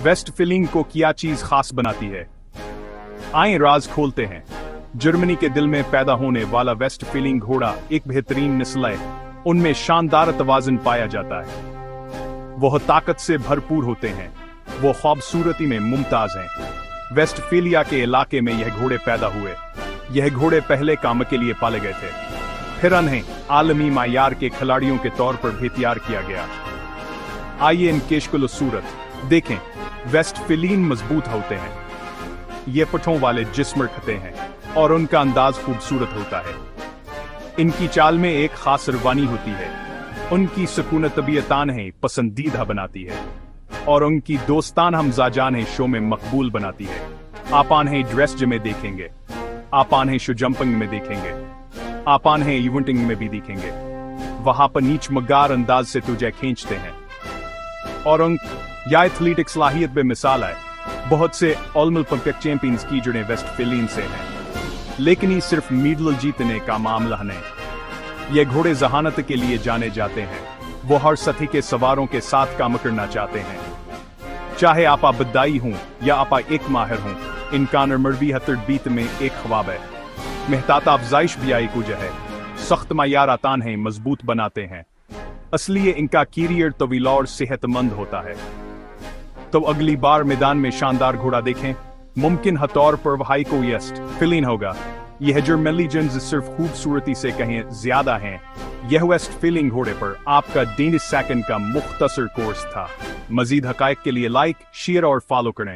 वेस्टफीलिंग को क्या चीज खास बनाती है? आइए राज खोलते हैं। जर्मनी के दिल में पैदा होने वाला वेस्टफीलिंग घोड़ा एक बेहतरीन नस्ल है। उनमें शानदार तवाज़ुन पाया जाता है। वह ताकत से भरपूर होते हैं। वो खूबसूरती में मुमताज हैं। वेस्टफीलिया के इलाके में यह घोड़े पैदा हुए। यह घोड़े पहले काम के लिए पाले गए थे, फिर इन्हें आलमी मायार के खिलाड़ियों के तौर पर भी तैयार किया गया। आइए इनकी सूरत देखें। वेस्टफीलियन मजबूत होते हैं। ये पठों वाले जिस्म रखते हैं और उनका अंदाज खूबसूरत होता है। इनकी चाल में एक खास रवानी होती है। उनकी सुकून तबीयतान है पसंदीदा बनाती है और उनकी दोस्तान हमजाजान है शो में मकबूल बनाती है। आप इन्हें ड्रेस में देखेंगे, आप इन्हें शो जंपिंग में देखेंगे, आप इन्हें इवेंटिंग में भी देखेंगे। वहां पर नीच मगार अंदाज से तुझे खींचते हैं और यह एथलेटिक सलाहियत में मिसाल है। बहुत से ओलंपिक चैंपियंस की जुड़े वेस्टफीलियन से हैं, लेकिन ये सिर्फ मेडल जीतने का मामला नहीं। ये घोड़े जहानत के लिए जाने जाते हैं। वो हर सतह के सवारों के साथ काम करना चाहते हैं। चाहे आप बदाई हों या आप एक माहिर हों, इनका नरमरवी हतरबीत में एक ख्वाब है। मेहतात अफजाइश भी आई कुछ है। सख्त मायार आतान है, मजबूत बनाते हैं। असलिए इनका कैरियर तवील और सेहतमंद होता है। तो अगली बार मैदान में शानदार घोड़ा देखें, मुमकिन है तौर पर वही को वेस्टफीलियन होगा। यह जर्मनी जन्स सिर्फ खूबसूरती से कहीं ज्यादा हैं। यह वेस्टफीलियन घोड़े पर आपका 30 सेकंड का मुख्तसर कोर्स था। मजीद हकायक के लिए लाइक, शेयर और फॉलो करें।